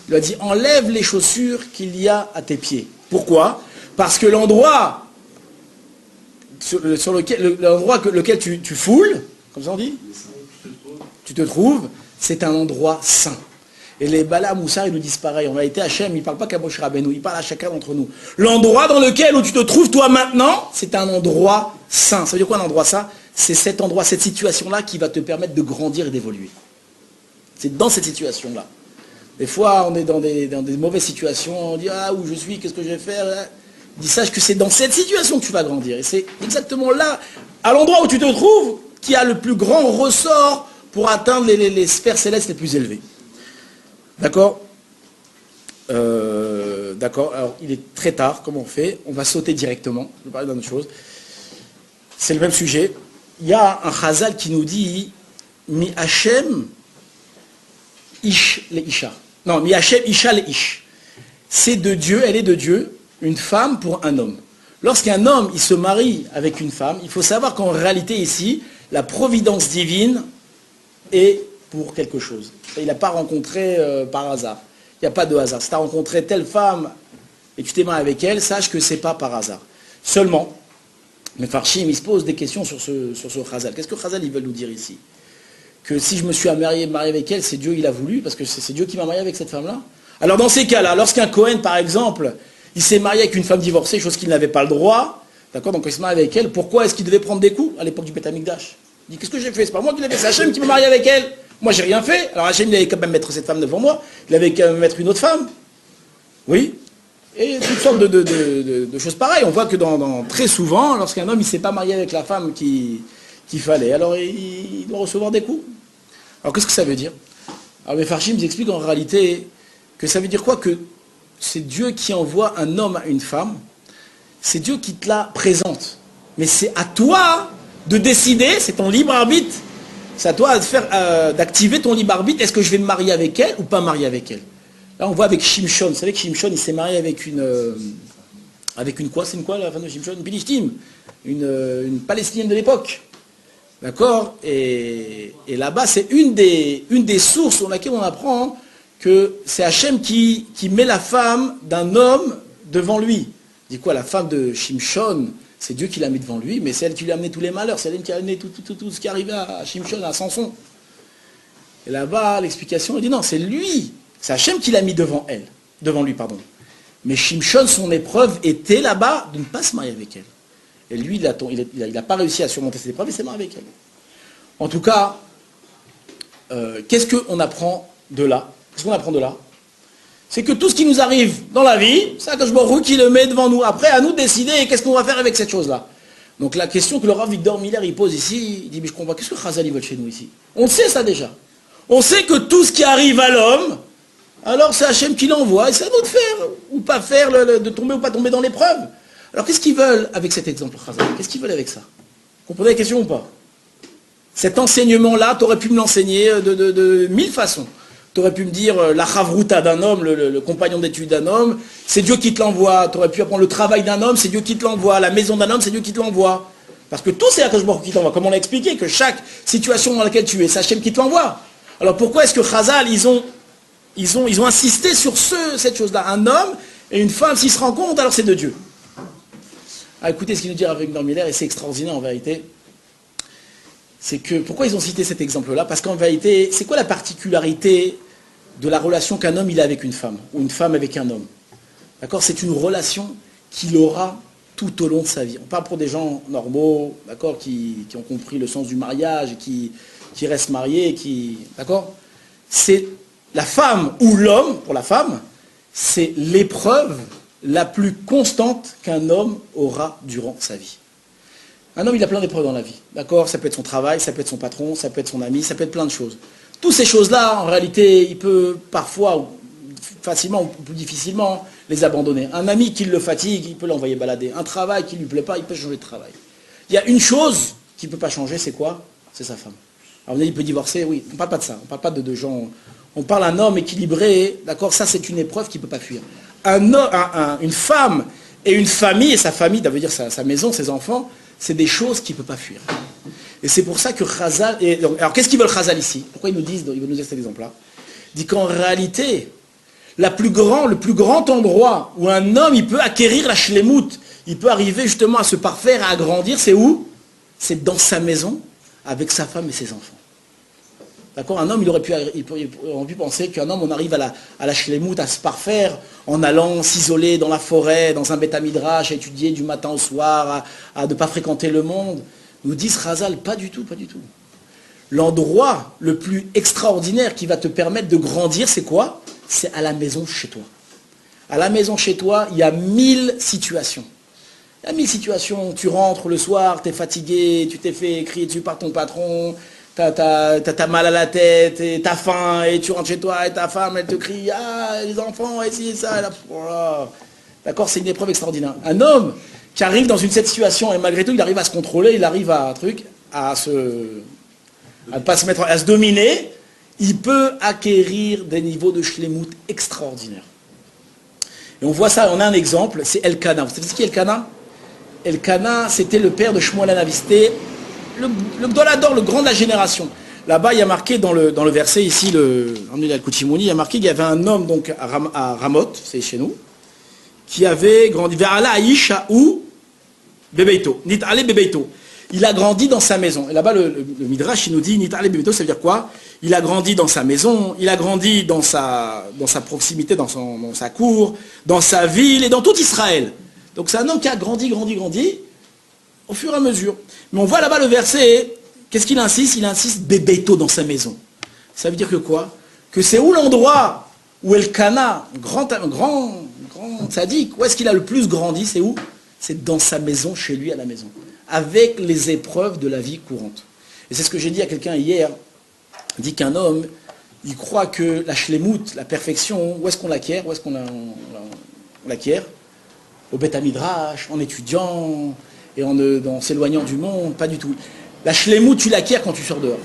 Il lui a dit, enlève les chaussures qu'il y a à tes pieds. Pourquoi? Parce que l'endroit sur lequel tu foules, comme ça on dit, tu te trouves, c'est un endroit saint. Et les Bala Moussar, ils nous disent pareil. En réalité, Hachem, il ne parle pas qu'à Moshe Rabbeinu, il parle à chacun d'entre nous. L'endroit dans lequel où tu te trouves toi maintenant, c'est un endroit saint. Ça veut dire quoi un endroit saint? C'est cet endroit, cette situation-là qui va te permettre de grandir et d'évoluer. C'est dans cette situation-là. Des fois, on est dans des mauvaises situations, on dit, ah, où je suis, qu'est-ce que je vais faire? Il dit, sache que c'est dans cette situation que tu vas grandir. Et c'est exactement là, à l'endroit où tu te trouves, qui a le plus grand ressort pour atteindre les sphères célestes les plus élevées. D'accord? D'accord. Alors, il est très tard. Comment on fait? On va sauter directement. Je vais parler d'une autre chose. C'est le même sujet. Il y a un chazal qui nous dit Mi Hachem Ish le Isha. Non, Mi Hachem Isha le Ish. C'est de Dieu, elle est de Dieu, une femme pour un homme. Lorsqu'un homme il se marie avec une femme, il faut savoir qu'en réalité ici, la providence divine est pour quelque chose. Il n'a pas rencontré par hasard. Il n'y a pas de hasard. Si tu as rencontré telle femme et tu t'es marié avec elle, sache que ce n'est pas par hasard. Seulement, mais Farshim, il se pose des questions sur ce Chazal. Qu'est-ce que Chazal il veut nous dire ici? Que si je me suis marié avec elle, c'est Dieu il a voulu, parce que c'est Dieu qui m'a marié avec cette femme-là. Alors dans ces cas-là, lorsqu'un Cohen, par exemple, il s'est marié avec une femme divorcée, chose qu'il n'avait pas le droit, d'accord, donc il se marie avec elle, pourquoi est-ce qu'il devait prendre des coups à l'époque du Beth Amikdash? Il dit, qu'est-ce que j'ai fait? C'est pas moi qui l'ai fait, c'est Hachem qui m'a marié avec elle. Moi, j'ai rien fait. Alors Hachem, il avait quand même mettre cette femme devant moi. Il avait quand même mettre une autre femme. Oui. Et toutes sortes de choses pareilles. On voit que très souvent, lorsqu'un homme, il ne s'est pas marié avec la femme qu'il fallait, alors il doit recevoir des coups. Alors qu'est-ce que ça veut dire? Alors mes Farshim ils expliquent en réalité que ça veut dire quoi? Que c'est Dieu qui envoie un homme à une femme. C'est Dieu qui te la présente. Mais c'est à toi de décider, c'est ton libre arbitre. C'est à toi d'activer ton libre arbitre. Est-ce que je vais me marier avec elle ou pas marier avec elle? Là, on voit avec Shimshon. Vous savez que Shimshon, il s'est marié avec une quoi? C'est une quoi la femme de Shimshon? Une Pilishtim. Une Palestinienne de l'époque. D'accord? Et là-bas, c'est une des sources sur laquelle on apprend que c'est Hachem qui met la femme d'un homme devant lui. Il dit quoi? La femme de Shimshon, c'est Dieu qui l'a mis devant lui, mais c'est elle qui lui a amené tous les malheurs, c'est elle qui a amené tout ce qui arrivait à Shimshon, à Samson. Et là-bas, l'explication, il dit non, c'est lui, c'est Hachem qui l'a mis devant lui. Mais Shimshon, son épreuve était là-bas de ne pas se marier avec elle. Et lui, il n'a pas réussi à surmonter cette épreuve, il s'est marié avec elle. En tout cas, qu'est-ce qu'on apprend de là? Qu'est-ce qu'on apprend de là? C'est que tout ce qui nous arrive dans la vie, c'est Akadosh Baruch Hu qui le met devant nous. Après, à nous de décider qu'est-ce qu'on va faire avec cette chose-là. Donc la question que le Rav Victor Miller il pose ici, il dit, mais je comprends pas, qu'est-ce que Chazal veut chez nous ici? On sait ça déjà. On sait que tout ce qui arrive à l'homme, alors c'est Hachem qui l'envoie, et c'est à nous de faire, ou pas faire, de tomber ou pas tomber dans l'épreuve. Alors qu'est-ce qu'ils veulent avec cet exemple, Chazal? Qu'est-ce qu'ils veulent avec ça? Vous comprenez la question ou pas? Cet enseignement-là, tu aurais pu me l'enseigner de mille façons. Tu aurais pu me dire la chavruta d'un homme, le compagnon d'études d'un homme, c'est Dieu qui te l'envoie. Tu aurais pu apprendre le travail d'un homme, c'est Dieu qui te l'envoie. La maison d'un homme, c'est Dieu qui te l'envoie. Parce que tout c'est Akadosh Baruch Hu qui t'envoie. Comme on l'a expliqué, que chaque situation dans laquelle tu es, c'est Hachem qui te l'envoie. Alors pourquoi est-ce que Chazal, ils ont insisté sur cette chose-là? Un homme et une femme, s'ils se rencontrent, alors c'est de Dieu. Ah, écoutez ce qu'il nous dit avec Victor Miller, et c'est extraordinaire en vérité. C'est que, pourquoi ils ont cité cet exemple-là? Parce qu'en vérité, c'est quoi la particularité de la relation qu'un homme il a avec une femme, ou une femme avec un homme? D'accord? C'est une relation qu'il aura tout au long de sa vie. On parle pour des gens normaux, d'accord, qui ont compris le sens du mariage, qui restent mariés, d'accord? C'est la femme ou l'homme, pour la femme, c'est l'épreuve la plus constante qu'un homme aura durant sa vie. Un homme, il a plein d'épreuves dans la vie, d'accord? Ça peut être son travail, ça peut être son patron, ça peut être son ami, ça peut être plein de choses. Toutes ces choses-là, en réalité, il peut parfois, facilement ou plus difficilement, les abandonner. Un ami qui le fatigue, il peut l'envoyer balader. Un travail qui ne lui plaît pas, il peut changer de travail. Il y a une chose qui ne peut pas changer, c'est quoi? C'est sa femme. Alors il peut divorcer, oui, on ne parle pas de ça, on ne parle pas de gens... On parle d'un homme équilibré, d'accord? Ça, c'est une épreuve qui ne peut pas fuir. Une femme et une famille, et sa famille, ça veut dire sa maison, ses enfants, c'est des choses qu'il ne peut pas fuir. Et c'est pour ça que Chazal... Alors, qu'est-ce qu'ils veulent Chazal ici? Pourquoi ils nous disent cet exemple-là? Il dit qu'en réalité, le plus grand endroit où un homme il peut acquérir la shlemout, il peut arriver justement à se parfaire, à agrandir, c'est où? C'est dans sa maison, avec sa femme et ses enfants. D'accord? Un homme, il aurait pu penser qu'un homme, on arrive à la shlemout, à se parfaire, en allant s'isoler dans la forêt, dans un beth midrash, à étudier du matin au soir, à ne pas fréquenter le monde. Nous disent Chazal, pas du tout, pas du tout. L'endroit le plus extraordinaire qui va te permettre de grandir, c'est quoi? C'est à la maison chez toi. À la maison chez toi, il y a 1000 situations. Il y a 1000 situations. Tu rentres le soir, tu es fatigué, tu t'es fait crier dessus par ton patron, t'as mal à la tête, et t'as faim, et tu rentres chez toi, et ta femme, elle te crie, ah, les enfants, et ci, et ça, et là, voilà. D'accord? C'est une épreuve extraordinaire. Un homme qui arrive dans cette situation, et malgré tout, il arrive à se contrôler, il arrive à ne pas se mettre, à se dominer, il peut acquérir des niveaux de shlemout extraordinaires. Et on voit ça, on a un exemple, c'est Elkana. Vous savez ce qui est Elkana? Elkana, c'était le père de Shmuel Hanavi. C'était le Gdolador, le grand de la génération. Là-bas, il y a marqué dans le verset, ici, il y a marqué qu'il y avait un homme donc, à Ramoth, c'est chez nous, qui avait grandi vers Allah Aïcha ou Bebeito. Nit Ale Bebeito. Il a grandi dans sa maison. Et là-bas, le Midrash, il nous dit Nit Ale Bebeito, ça veut dire quoi? Il a grandi dans sa maison, il a grandi dans sa proximité, dans sa cour, dans sa ville et dans tout Israël. Donc c'est un homme qui a grandi au fur et à mesure. Mais on voit là-bas le verset, qu'est-ce qu'il insiste? Il insiste Bebeito dans sa maison. Ça veut dire que quoi? Que c'est où l'endroit où Elkana, grand tzaddik, où est-ce qu'il a le plus grandi? C'est où? C'est dans sa maison, chez lui à la maison, avec les épreuves de la vie courante. Et c'est ce que j'ai dit à quelqu'un hier, dit qu'un homme, il croit que la shlemout, la perfection, où est-ce qu'on l'acquiert? Où est-ce qu'on l'acquiert? Au Beth Midrash, en étudiant, et en s'éloignant du monde, pas du tout. La shlemout, tu l'acquiers quand tu sors dehors.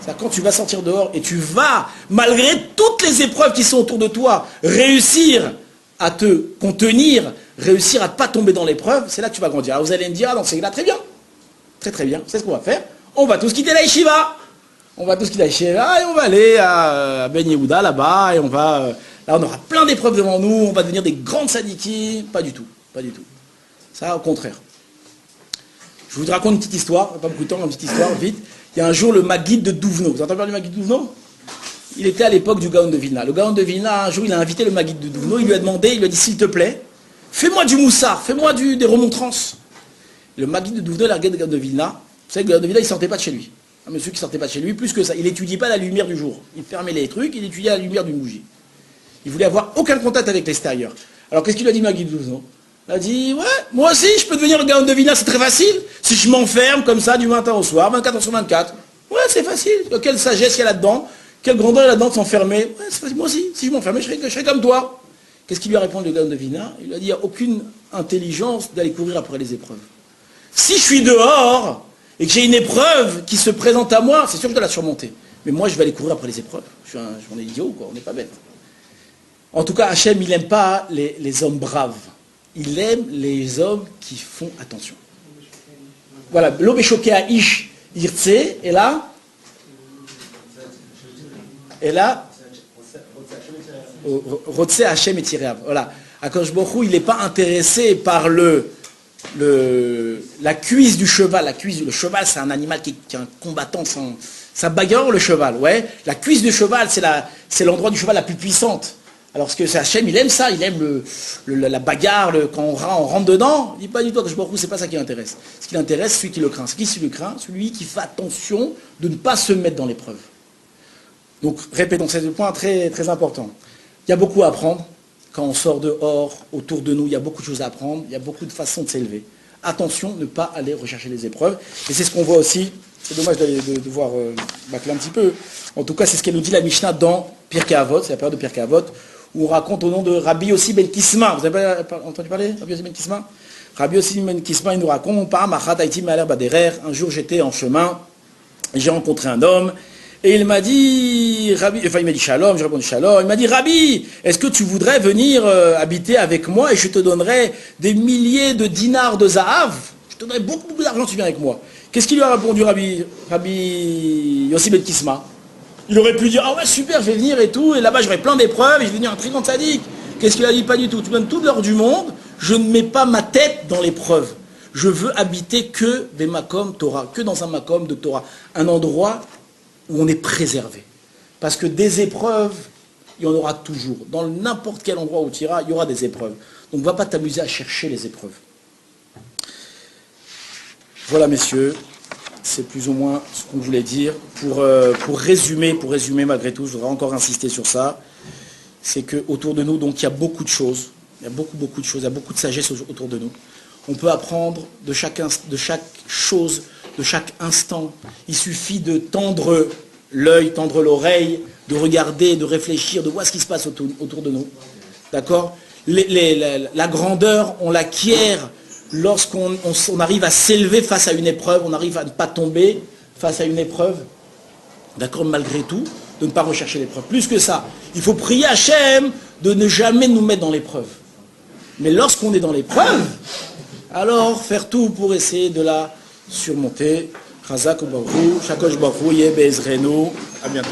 C'est-à-dire quand tu vas sortir dehors et tu vas, malgré toutes les épreuves qui sont autour de toi, réussir à te contenir, réussir à ne pas tomber dans l'épreuve, c'est là que tu vas grandir. Alors vous allez me dire, ah non, c'est là très bien. Très très bien. C'est ce qu'on va faire. On va tous quitter la yeshiva. On va tous quitter la yeshiva et on va aller à Ben Yehuda là-bas et là on aura plein d'épreuves devant nous, on va devenir des grandes sadiki. Pas du tout. Pas du tout. Ça, au contraire. Je vous raconte une petite histoire, pas beaucoup de temps, une petite histoire, vite. Il y a un jour le Maguid de Douvno. Vous avez entendu parler du Maguid de Douvno? Il était à l'époque du Gaon de Vilna. Le Gaon de Vilna, un jour, il a invité le Maguid de Douvno, il lui a dit, s'il te plaît, fais-moi du moussard, fais-moi des remontrances. Le Maguid de Douvno, il a regardé le Gaon de Vilna. Vous savez que le Gaon de Vilna, il ne sortait pas de chez lui. Un monsieur qui ne sortait pas de chez lui, plus que ça. Il n'étudiait pas la lumière du jour. Il fermait les trucs, il étudiait la lumière d'une bougie. Il voulait avoir aucun contact avec l'extérieur. Alors qu'est-ce qu'il a dit, Maguid de Douvno? Il a dit, ouais, moi aussi, je peux devenir le Gaon de Vilna, c'est très facile. Si je m'enferme comme ça du matin au soir, 24 heures sur 24. Ouais, c'est facile. Quelle sagesse il y a là-dedans. Quelle grandeur il y a là-dedans de s'enfermer. Ouais, c'est facile. Moi aussi, si je m'enfermais, je serais comme toi. Qu'est-ce qu'il lui a répondu, le Gaon de Vilna? Il lui a dit, il n'y a aucune intelligence d'aller courir après les épreuves. Si je suis dehors et que j'ai une épreuve qui se présente à moi, c'est sûr que je dois la surmonter. Mais moi, je vais aller courir après les épreuves. On est idiot, quoi. On n'est pas bête. En tout cas, Hachem, il n'aime pas les hommes braves. Il aime les hommes qui font attention. Voilà, l'homme est choqué à Ish, Irtse, et là, Rotse Hachem et Tireav. Voilà, Akadosh Baruch Hu, il n'est pas intéressé par la cuisse du cheval. Le cheval, c'est un animal qui est un combattant, ça bagarre le cheval, ouais. La cuisse du cheval, c'est l'endroit du cheval la plus puissante. Alors ce que c'est Hachem, il aime ça, il aime la bagarre, quand on rentre dedans, il dit pas du tout que je m'en fous, c'est pas ça qui l'intéresse. Ce qui l'intéresse, c'est celui qui le craint. C'est qui le craint? Celui qui fait attention de ne pas se mettre dans l'épreuve. Donc répétons, c'est un point très, très important. Il y a beaucoup à apprendre. Quand on sort dehors, autour de nous, il y a beaucoup de choses à apprendre, il y a beaucoup de façons de s'élever. Attention, ne pas aller rechercher les épreuves. Et c'est ce qu'on voit aussi, c'est dommage de devoir bâcler un petit peu. En tout cas, c'est ce qu'elle nous dit la Mishnah dans Pirkei Avot, c'est la période de Pirkei Avot, où on raconte au nom de Rabbi Yossi Ben Kisma. Vous avez pas entendu parler Rabbi Yossi Ben Kisma? Rabbi Yossi Ben Kisma, il nous raconte, un jour j'étais en chemin, j'ai rencontré un homme, et il m'a dit, il m'a dit Shalom, j'ai répondu Shalom, il m'a dit Rabbi, est-ce que tu voudrais venir habiter avec moi et je te donnerai des milliers de dinars de Zahav? Je te donnerai beaucoup, beaucoup d'argent, tu viens avec moi. Qu'est-ce qu'il lui a répondu Rabbi Yossi Ben Kisma? Il aurait pu dire, ah ouais, super, je vais venir et tout, et là-bas j'aurai plein d'épreuves, et je vais devenir un très grand sadique. Qu'est-ce qu'il a dit? Pas du tout. Tu me donnes tout l'or du monde, je ne mets pas ma tête dans l'épreuve. Je veux habiter que des makom Torah, que dans un makom de Torah. Un endroit où on est préservé. Parce que des épreuves, il y en aura toujours. Dans n'importe quel endroit où tu iras, il y aura des épreuves. Donc ne va pas t'amuser à chercher les épreuves. Voilà, messieurs. C'est plus ou moins ce qu'on voulait dire. Pour résumer malgré tout, je voudrais encore insister sur ça. C'est qu'autour de nous, donc, il y a beaucoup de choses. Il y a beaucoup de choses. Il y a beaucoup de sagesse autour de nous. On peut apprendre de chaque chose, de chaque instant. Il suffit de tendre l'œil, tendre l'oreille, de regarder, de réfléchir, de voir ce qui se passe autour de nous. D'accord? La grandeur, on l'acquiert lorsqu'on arrive à s'élever face à une épreuve, on arrive à ne pas tomber face à une épreuve, d'accord, malgré tout, de ne pas rechercher l'épreuve. Plus que ça, il faut prier Hachem de ne jamais nous mettre dans l'épreuve. Mais lorsqu'on est dans l'épreuve, alors faire tout pour essayer de la surmonter. Chazak ou Baruch, Shakosh Baruch, Yeh Be'ezrenu. À bientôt.